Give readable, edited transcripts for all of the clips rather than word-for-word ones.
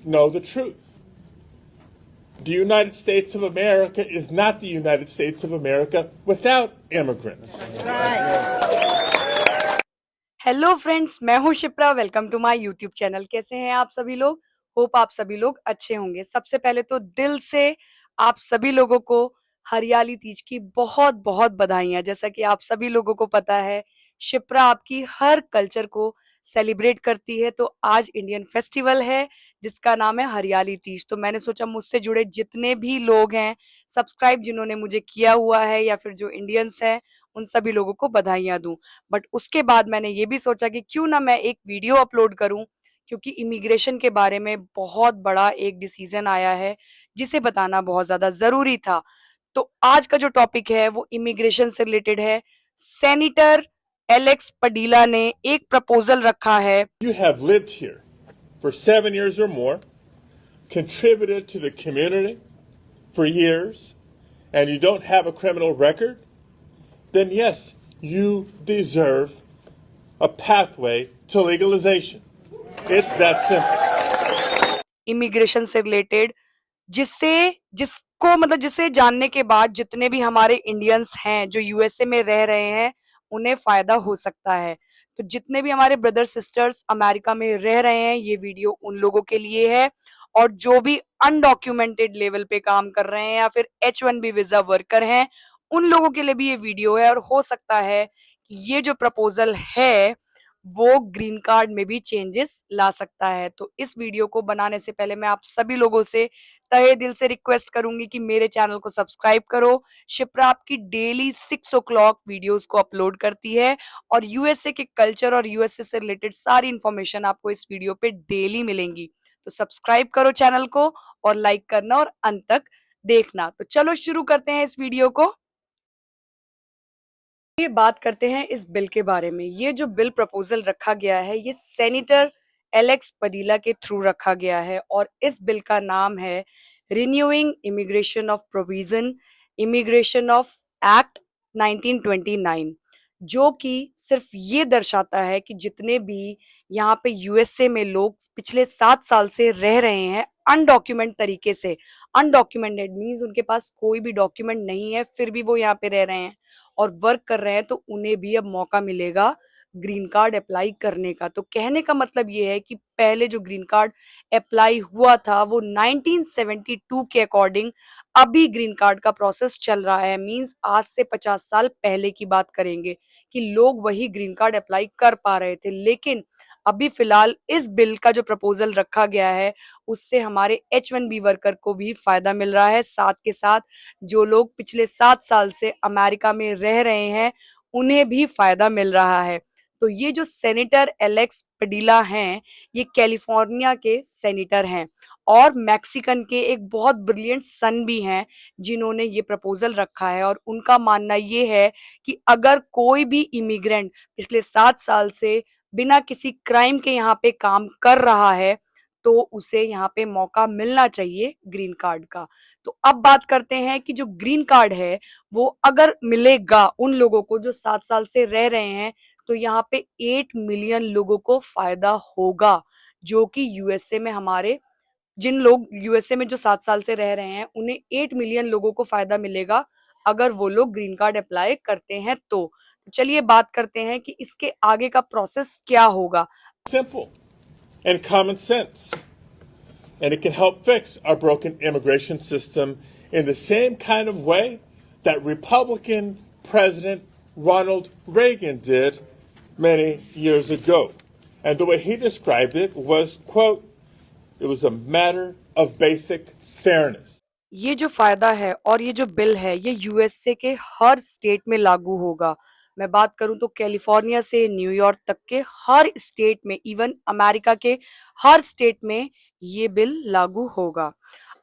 know the truth. The United States of America is not the United States of America without immigrants. Hello friends, मैं हूं Shipra. Welcome to my YouTube channel. कैसे हैं आप सभी लोग? Hope आप सभी लोग अच्छे होंगे। सबसे पहले तो दिल से आप सभी लोगों को हरियाली तीज की बहुत बहुत बधाइयां। जैसा कि आप सभी लोगों को पता है, शिप्रा आपकी हर कल्चर को सेलिब्रेट करती है। तो आज इंडियन फेस्टिवल है जिसका नाम है हरियाली तीज। तो मैंने सोचा मुझसे जुड़े जितने भी लोग हैं, सब्सक्राइब जिन्होंने मुझे किया हुआ है या फिर जो इंडियंस हैं, उन सभी लोगों को बधाइयां दूं। बट उसके बाद मैंने ये भी सोचा कि क्यों ना मैं एक वीडियो अपलोड करूं, क्योंकि इमिग्रेशन के बारे में बहुत बड़ा एक डिसीजन आया है जिसे बताना बहुत ज्यादा जरूरी था। तो आज का जो टॉपिक है वो इमिग्रेशन से रिलेटेड है। सेनेटर एलेक्स पडीला ने एक प्रपोजल रखा है। You have lived here for 7 years or more, contributed to the community for years, and you don't have a criminal record, then yes, you deserve a pathway to legalization. It's that simple. Immigration से related जिससे जिसको मतलब जिसे जानने के बाद जितने भी हमारे इंडियंस हैं जो यूएसए में रह रहे हैं, उन्हें फायदा हो सकता है। तो जितने भी हमारे ब्रदर सिस्टर्स अमेरिका में रह रहे हैं, ये वीडियो उन लोगों के लिए है। और जो भी अनडॉक्यूमेंटेड लेवल पे काम कर रहे हैं या फिर H1B वीजा वर्कर हैं, उन लोगों के लिए भी ये वीडियो है। और हो सकता है कि ये जो प्रपोजल है वो ग्रीन कार्ड में भी चेंजेस ला सकता है। तो इस वीडियो को बनाने से पहले मैं आप सभी लोगों से तहे दिल से रिक्वेस्ट करूंगी कि मेरे चैनल को सब्सक्राइब करो। शिप्रा आपकी डेली 6 o'clock वीडियोस को अपलोड करती है और यूएसए के कल्चर और यूएसए से रिलेटेड सारी इंफॉर्मेशन आपको इस वीडियो पे डेली मिलेंगी। तो सब्सक्राइब करो चैनल को और लाइक करना और अंत तक देखना। तो चलो शुरू करते हैं इस वीडियो को। ये बात करते हैं इस बिल के बारे में। ये जो बिल प्रपोजल रखा गया है, ये सेनेटर एलेक्स पडीला के थ्रू रखा गया है और इस बिल का नाम है renewing immigration of provision immigration of act 1929, जो कि सिर्फ ये दर्शाता है कि जितने भी यहाँ पे यूएसए में लोग पिछले 7 साल से रह रहे हैं अनडॉक्यूमेंट तरीके से, अनडॉक्यूमेंटेड मीन्स उनके पास कोई भी डॉक्यूमेंट नहीं है, फिर भी वो यहाँ पे रह रहे हैं और वर्क कर रहे हैं, तो उन्हें भी अब मौका मिलेगा ग्रीन कार्ड अप्लाई करने का। तो कहने का मतलब ये है कि पहले जो ग्रीन कार्ड अप्लाई हुआ था वो 1972 के अकॉर्डिंग अभी ग्रीन कार्ड का प्रोसेस चल रहा है। मींस आज से 50 साल पहले की बात करेंगे कि लोग वही ग्रीन कार्ड अप्लाई कर पा रहे थे। लेकिन अभी फिलहाल इस बिल का जो प्रपोजल रखा गया है उससे हमारे H1B वर्कर को भी फायदा मिल रहा है। साथ के साथ जो लोग पिछले 7 साल से अमेरिका में रह रहे हैं, उन्हें भी फायदा मिल रहा है। तो ये जो सेनेटर एलेक्स पडीला हैं, ये कैलिफोर्निया के सेनेटर हैं और मैक्सिकन के एक बहुत ब्रिलियंट सन भी हैं जिन्होंने ये प्रपोजल रखा है। और उनका मानना ये है कि अगर कोई भी इमिग्रेंट पिछले 7 साल से बिना किसी क्राइम के यहाँ पे काम कर रहा है, तो उसे यहाँ पे मौका मिलना चाहिए ग्रीन कार्ड का। तो अब बात करते हैं कि जो ग्रीन कार्ड है वो अगर मिलेगा उन लोगों को जो 7 साल से रह रहे हैं, तो यहाँ पे 8 मिलियन लोगों को फायदा होगा। जो कि यूएसए में हमारे जिन लोग यूएसए में जो 7 साल से रह रहे हैं, उन्हें 8 मिलियन लोगों को फायदा मिलेगा अगर वो लोग ग्रीन कार्ड अप्लाई करते हैं। तो चलिए बात करते हैं कि इसके आगे का प्रोसेस क्या होगा। Simple and common sense. And it can help fix our broken immigration system in the same kind of way that Republican President Ronald Reagan did many years ago. And the way he described it was, quote, it was a matter of basic fairness. ये जो फायदा है और ये जो bill है, ये USA के हर स्टेट में लागू होगा। मैं बात करूं तो कैलिफोर्निया से न्यूयॉर्क तक के हर स्टेट में, इवन अमेरिका के हर स्टेट में ये बिल लागू होगा।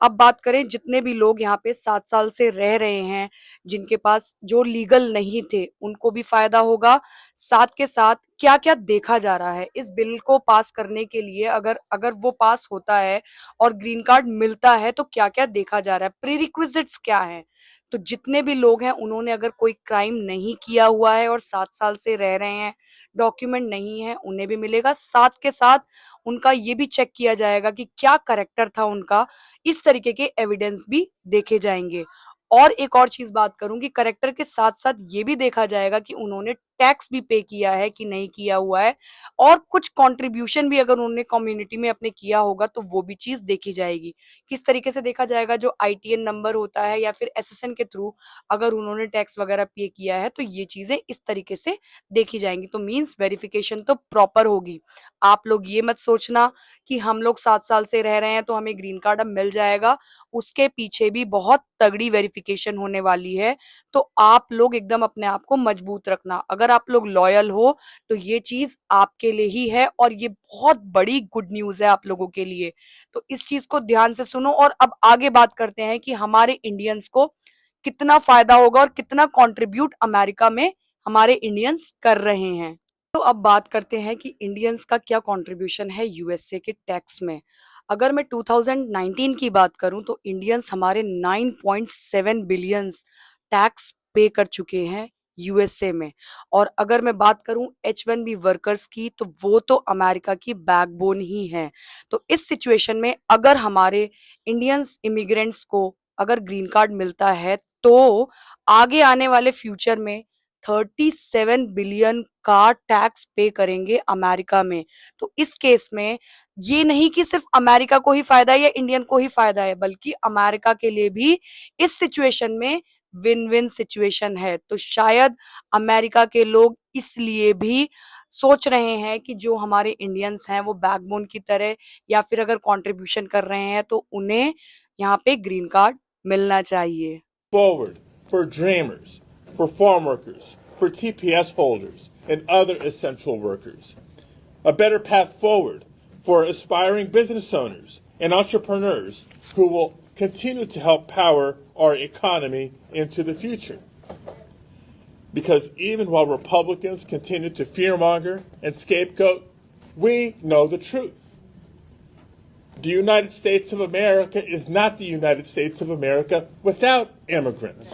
अब बात करें जितने भी लोग यहाँ पे 7 साल से रह रहे हैं, जिनके पास जो लीगल नहीं थे, उनको भी फायदा होगा। साथ के साथ क्या क्या देखा जा रहा है इस बिल को पास करने के लिए। अगर अगर वो पास होता है और ग्रीन कार्ड मिलता है तो क्या क्या देखा जा रहा है, प्रीरिक्विजिट्स क्या है। तो जितने भी लोग हैं उन्होंने अगर कोई क्राइम नहीं किया हुआ है और 7 साल से रह रहे हैं, डॉक्यूमेंट नहीं है, उन्हें भी मिलेगा। साथ के साथ उनका ये भी चेक किया जाएगा कि क्या करेक्टर था उनका, इस तरीके के एविडेंस भी देखे जाएंगे। और एक और चीज बात करूंगी, करेक्टर के साथ साथ ये भी देखा जाएगा कि उन्होंने टैक्स भी पे किया है कि नहीं किया हुआ है, और कुछ कंट्रीब्यूशन भी अगर उन्होंने कम्युनिटी में अपने किया होगा तो वो भी चीज देखी जाएगी। किस तरीके से देखा जाएगा, जो आईटीएन नंबर होता है या फिर एसएसएन के थ्रू अगर उन्होंने टैक्स वगैरह पे किया है तो ये चीजें इस तरीके से देखी जाएंगी। तो मींस वेरिफिकेशन तो प्रॉपर होगी। आप लोग ये मत सोचना कि हम लोग 7 साल से रह रहे हैं तो हमें ग्रीन कार्ड अब मिल जाएगा। उसके पीछे भी बहुत तगड़ी वेरिफिकेशन होने वाली है। तो आप लोग एकदम अपने आप को मजबूत रखना। अगर आप लोग लॉयल हो तो ये चीज आपके लिए ही है और ये बहुत बड़ी गुड न्यूज है आप लोगों के लिए। तो इस चीज को ध्यान से सुनो और अब आगे बात करते हैं कि हमारे इंडियंस को कितना फायदा होगा और कितना कंट्रीब्यूट अमेरिका में हमारे इंडियंस कर रहे हैं। तो अब बात करते हैं कि इंडियंस का क्या कंट्रीब्यूशन है यूएसए के टैक्स में। अगर मैं 2019 की बात करूं तो इंडियंस हमारे 9.7 बिलियंस टैक्स पे कर चुके हैं यूएसए में। और अगर मैं बात करूं H1B वर्कर्स की तो वो तो अमेरिका की बैकबोन ही है। तो इस सिचुएशन में अगर हमारे इंडियंस इमिग्रेंट्स को अगर ग्रीन कार्ड मिलता है तो आगे आने वाले फ्यूचर में 37 बिलियन का टैक्स पे करेंगे अमेरिका में। तो इस केस में ये नहीं कि सिर्फ अमेरिका को ही फायदा है या इंडियन को ही फायदा है, बल्कि अमेरिका के लिए भी इस सिचुएशन में विन विन सिचुएशन है। तो शायद अमेरिका के लोग इसलिए भी सोच रहे हैं कि जो हमारे इंडियंस हैं वो बैकबोन की तरह या फिर अगर कंट्रीब्यूशन कर रहे हैं तो उन्हें यहाँ पे ग्रीन कार्ड मिलना चाहिए। Forward for dreamers, for farm workers, for TPS holders, and other essential workers. A better path forward for aspiring business owners and entrepreneurs who will continue to help power our economy into the future. Because even while Republicans continue to fearmonger and scapegoat, we know the truth. The United States of America is not the United States of America without immigrants.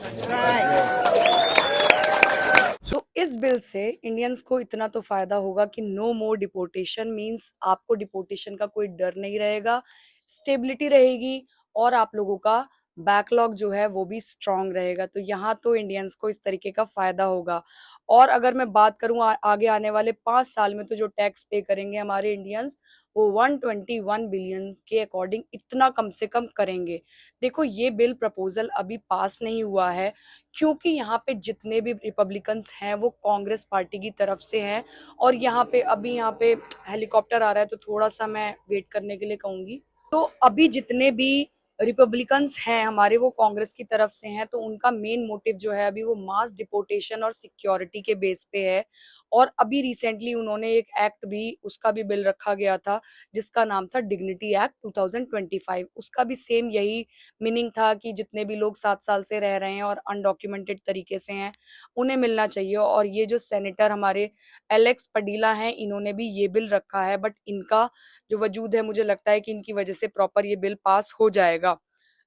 तो इस bill से Indians को इतना तो फायदा होगा कि no मोर deportation, means आपको डिपोटेशन का कोई डर नहीं रहेगा, स्टेबिलिटी रहेगी और आप लोगों का बैकलॉग जो है वो भी स्ट्रांग रहेगा। तो यहाँ तो इंडियंस को इस तरीके का फायदा होगा। और अगर मैं बात करूँ आगे आने वाले 5 साल में तो जो टैक्स पे करेंगे हमारे इंडियंस वो 121 बिलियन के अकॉर्डिंग इतना कम से कम करेंगे। देखो ये बिल प्रपोजल अभी पास नहीं हुआ है क्योंकि यहाँ पे जितने भी रिपब्लिकन्स हैं वो कांग्रेस पार्टी की तरफ से हैं। और यहाँ पे अभी यहाँ पे हेलीकॉप्टर आ रहा है तो थोड़ा सा मैं वेट करने के लिए कहूंगी। तो अभी जितने भी रिपब्लिकन्स हैं हमारे वो कांग्रेस की तरफ से हैं, तो उनका मेन मोटिव जो है अभी वो मास डिपोटेशन और सिक्योरिटी के बेस पे है। और अभी रिसेंटली उन्होंने एक एक्ट भी उसका भी बिल रखा गया था जिसका नाम था डिग्निटी एक्ट 2025। उसका भी सेम यही मीनिंग था कि जितने भी लोग 7 साल से रह रहे हैं और अनडॉक्यूमेंटेड तरीके से हैं उन्हें मिलना चाहिए। और ये जो सेनेटर हमारे एलेक्स पडीला हैं इन्होंने भी ये बिल रखा है, बट इनका जो वजूद है मुझे लगता है कि इनकी वजह से प्रॉपर ये बिल पास हो जाएगा।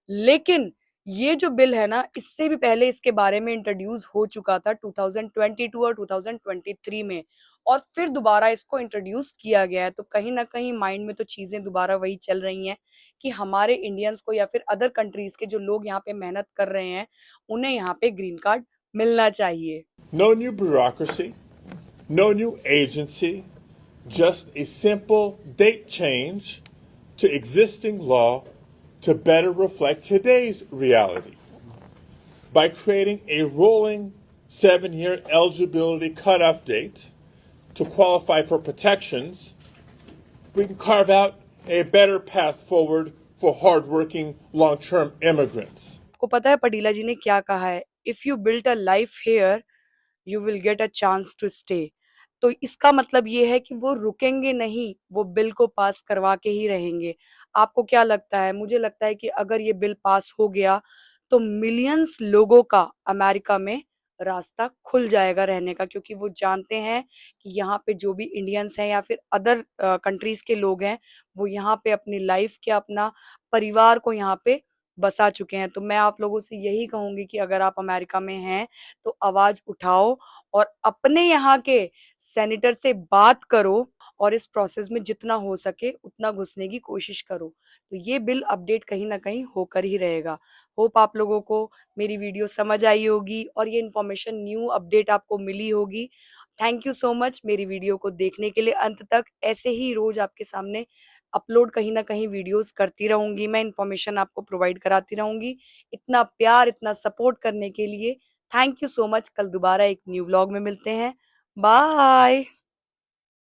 लेकिन ये जो बिल है ना इससे भी पहले इसके बारे में इंट्रोड्यूस हो चुका था 2022 और 2023 में, और फिर दोबारा इसको इंट्रोड्यूस किया गया है। तो कहीं ना कहीं माइंड में तो चीजें दोबारा वही चल रही हैं कि हमारे इंडियंस को या फिर अदर कंट्रीज के जो लोग यहाँ पे मेहनत कर रहे हैं उन्हें यहाँ पे ग्रीन कार्ड मिलना चाहिए। No new bureaucracy, no new agency, just a simple date change to existing law to better reflect today's reality. By creating a rolling 7-year eligibility cutoff date to qualify for protections, we can carve out a better path forward for hardworking long-term immigrants. आपको पता है पडीला जी ने क्या कहा है, if you built a life here you will get a chance to stay. तो इसका मतलब ये है कि वो रुकेंगे नहीं, वो बिल को पास करवा के ही रहेंगे। आपको क्या लगता है? मुझे लगता है कि अगर ये बिल पास हो गया तो मिलियंस लोगों का अमेरिका में रास्ता खुल जाएगा रहने का, क्योंकि वो जानते हैं कि यहाँ पे जो भी इंडियंस हैं या फिर अदर कंट्रीज के लोग हैं, वो यहाँ पे अपनी लाइफ के अपना परिवार को यहाँ पे बसा चुके हैं। तो मैं आप लोगों से यही कहूंगी कि अगर आप अमेरिका में हैं तो आवाज उठाओ और अपने यहाँ के सेनेटर से बात करो और इस प्रोसेस में जितना हो सके उतना घुसने की कोशिश करो। तो ये बिल अपडेट कहीं ना कहीं होकर ही रहेगा। होप आप लोगों को मेरी वीडियो समझ आई होगी और ये इन्फॉर्मेशन न्यू अपडेट आपको मिली होगी। थैंक यू सो मच मेरी वीडियो को देखने के लिए अंत तक। ऐसे ही रोज आपके सामने अपलोड कहीं ना कहीं वीडियोस करती रहूंगी, मैं इन्फॉर्मेशन आपको प्रोवाइड कराती रहूंगी। इतना प्यार, इतना सपोर्ट करने के लिए थैंक यू सो मच। कल दोबारा एक न्यू व्लॉग में मिलते हैं। बाय।